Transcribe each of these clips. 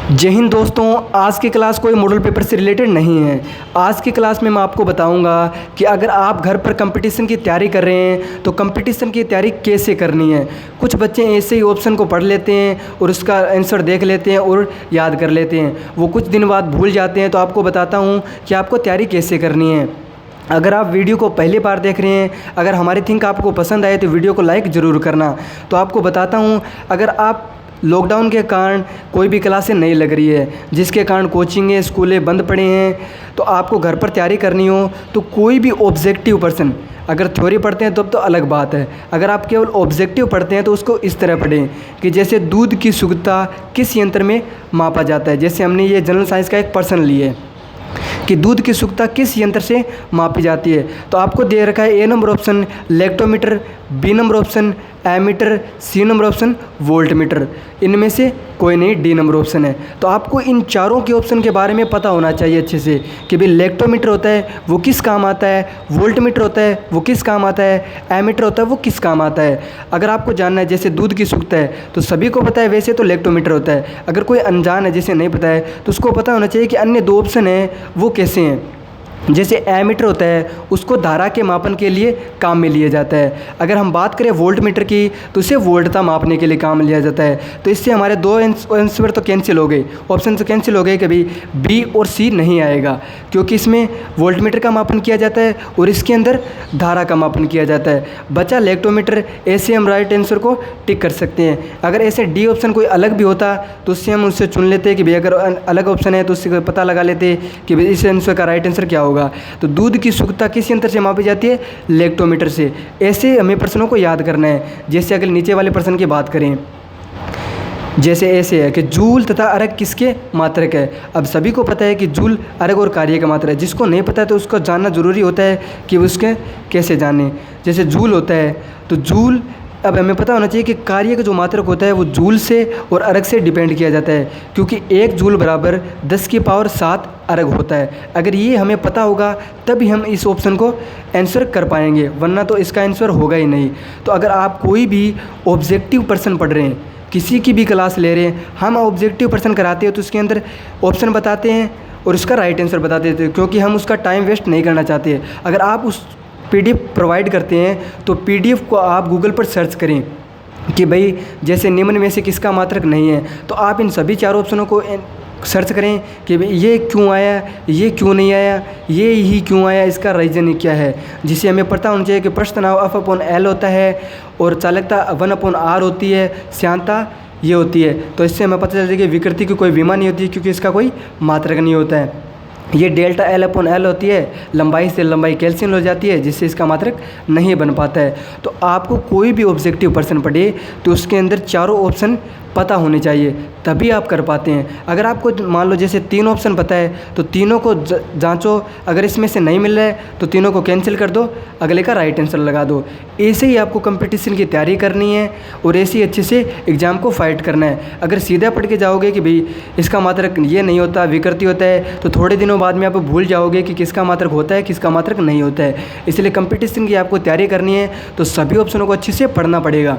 जय हिंद दोस्तों। आज की क्लास कोई मॉडल पेपर से रिलेटेड नहीं है। आज की क्लास में मैं आपको बताऊंगा कि अगर आप घर पर कंपटीशन की तैयारी कर रहे हैं तो कंपटीशन की तैयारी कैसे करनी है। कुछ बच्चे ऐसे ही ऑप्शन को पढ़ लेते हैं और उसका आंसर देख लेते हैं और याद कर लेते हैं, वो कुछ दिन बाद भूल जाते हैं। तो आपको बताता हूँ कि आपको तैयारी कैसे करनी है। अगर आप वीडियो को पहली बार देख रहे हैं, अगर हमारी थिंक आपको पसंद आए तो वीडियो को लाइक ज़रूर करना। तो आपको बताता हूँ, अगर आप लॉकडाउन के कारण कोई भी क्लासें नहीं लग रही है, जिसके कारण कोचिंगें स्कूलें बंद पड़े हैं, तो आपको घर पर तैयारी करनी हो तो कोई भी ऑब्जेक्टिव पर्सन, अगर थ्योरी पढ़ते हैं तब तो अलग बात है, अगर आप केवल ऑब्जेक्टिव पढ़ते हैं तो उसको इस तरह पढ़ें कि जैसे दूध की शुद्धता किस यंत्र में मापा जाता है। जैसे हमने ये जनरल साइंस का एक पर्सन लिए कि दूध की शुद्धता किस यंत्र से मापी जाती है, तो आपको दे रखा है A number option lactometer, B number option ammeter, C number option voltmeter. इनमें से कोई नहीं, डी नंबर ऑप्शन है। तो आपको इन चारों के ऑप्शन के बारे में पता होना चाहिए अच्छे से कि भाई लेक्टोमीटर होता है वो किस काम आता है, वोल्टमीटर होता है वो किस काम आता है, एमीटर होता है वो किस काम आता है। अगर आपको जानना है जैसे दूध की शुद्धता है तो सभी को पता है, वैसे तो लेक्टोमीटर होता है। अगर कोई अनजान है जिसे नहीं पता है तो उसको पता होना चाहिए कि अन्य दो ऑप्शन हैं वो कैसे हैं। जैसे एमीटर होता है उसको धारा के मापन के लिए काम में लिया जाता है। अगर हम बात करें वोल्ट मीटर की तो उसे वोल्टता मापने के लिए काम लिया जाता है। तो इससे हमारे दो आंसर तो कैंसिल हो गए, ऑप्शन तो कैंसिल हो गए, कभी बी और सी नहीं आएगा, क्योंकि इसमें वोल्ट मीटर का मापन किया जाता है और इसके अंदर धारा का मापन किया जाता है। बचा लेक्टोमीटर। ऐसे हम राइट आंसर को टिक कर सकते हैं। अगर ऐसे डी ऑप्शन कोई अलग भी होता तो उससे हम उससे चुन लेते कि भाई अगर अलग ऑप्शन है तो उससे पता लगा लेते कि भाई इस आंसर का राइट आंसर क्या होगा। तो दूध की शुद्धता किस यंत्र से मापी जाती है, लेक्टोमीटर से। ऐसे हमें प्रश्नों को याद करना है। जैसे अगर नीचे वाले प्रश्न की बात करें, जैसे ऐसे है कि जूल तथा अर्घ किसके मात्रक है। अब सभी को पता है कि जूल अर्घ और कार्य का मात्रक है। जिसको नहीं पता है तो उसको जानना ज़रूरी होता है कि उसके कैसे जाने। जैसे जूल होता है तो जूल, अब हमें पता होना चाहिए कि कार्य का जो मात्रक होता है वो जूल से और अर्घ से डिपेंड किया जाता है, क्योंकि 1 जूल बराबर 10 की पावर 7 अर्घ होता है। अगर ये हमें पता होगा तभी हम इस ऑप्शन को आंसर कर पाएंगे, वरना तो इसका आंसर होगा ही नहीं। तो अगर आप कोई भी ऑब्जेक्टिव पर्सन पढ़ रहे हैं, किसी की भी क्लास ले रहे हैं, हम ऑब्जेक्टिव पर्सन कराते हैं तो उसके अंदर ऑप्शन बताते हैं और उसका राइट आंसर बता देते हैं, क्योंकि हम उसका टाइम वेस्ट नहीं करना चाहते। अगर आप उस PDF प्रोवाइड करते हैं तो PDF को आप गूगल पर सर्च करें कि भाई जैसे निम्न में से किसका मात्रक नहीं है, तो आप इन सभी चारों ऑप्शनों को सर्च करें कि भाई ये क्यों आया, ये क्यों नहीं आया, ये ही क्यों आया, इसका रीज़न क्या है। जिसे हमें पता होना चाहिए कि प्रश्न तनाव F/L होता है और चालकता 1/R होती है, श्यानता ये होती है। तो इससे हमें पता चलता है कि विकृति की कोई विमा नहीं होती है, क्योंकि इसका कोई मात्रक नहीं होता है। ये डेल्टा L/L होती है, लंबाई से लंबाई कैंसिल हो जाती है, जिससे इसका मात्रक नहीं बन पाता है। तो आपको कोई भी ऑब्जेक्टिव पर्सन पढ़े तो उसके अंदर चारों ऑप्शन पता होने चाहिए, तभी आप कर पाते हैं। अगर आपको मान लो जैसे 3 ऑप्शन पता है तो तीनों को जांचो, अगर इसमें से नहीं मिल रहा है तो तीनों को कैंसिल कर दो, अगले का राइट आंसर लगा दो। ऐसे ही आपको कंपटीशन की तैयारी करनी है और ऐसे ही अच्छे से एग्ज़ाम को फाइट करना है। अगर सीधा पढ़ के जाओगे कि भाई इसका मात्रक ये नहीं होता, विकृति होता है, तो थोड़े दिनों बाद में आप भूल जाओगे कि किसका मात्रक होता है, किसका मात्रक नहीं होता है। इसलिए कंपटीशन की आपको तैयारी करनी है तो सभी ऑप्शनों को अच्छे से पढ़ना पड़ेगा।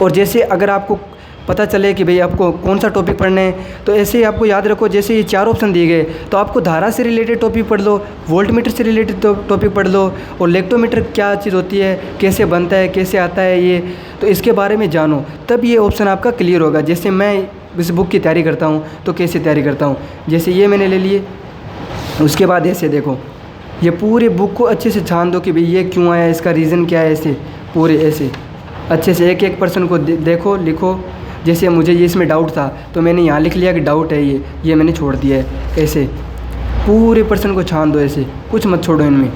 और जैसे अगर आपको पता चले कि भाई आपको कौन सा टॉपिक पढ़ना है, तो ऐसे ही आपको याद रखो, जैसे ये 4 ऑप्शन दिए गए तो आपको धारा से रिलेटेड टॉपिक पढ़ लो, वोल्टमीटर से रिलेटेड टॉपिक पढ़ लो, और लेक्टोमीटर क्या चीज़ होती है, कैसे बनता है, कैसे आता है ये, तो इसके बारे में जानो, तब ये ऑप्शन आपका क्लियर होगा। जैसे मैं इस बुक की तैयारी करता हूँ तो कैसे तैयारी करता हूँ, जैसे ये मैंने ले लिए, उसके बाद ऐसे देखो, ये पूरे बुक को अच्छे से छान दो कि भाई ये क्यों आया, इसका रीज़न क्या है, ऐसे पूरे ऐसे अच्छे से एक पर्सन को देखो, लिखो। जैसे मुझे ये इसमें डाउट था तो मैंने यहाँ लिख लिया कि डाउट है ये मैंने छोड़ दिया है। ऐसे पूरे पर्सन को छान दो, ऐसे कुछ मत छोड़ो इनमें,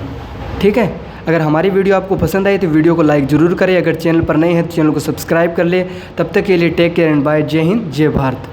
ठीक है। अगर हमारी वीडियो आपको पसंद आई तो वीडियो को लाइक ज़रूर करें। अगर चैनल पर नए हैं तो चैनल को सब्सक्राइब कर ले। तब तक के लिए टेक केयर एंड बाय। जय हिंद, जय भारत।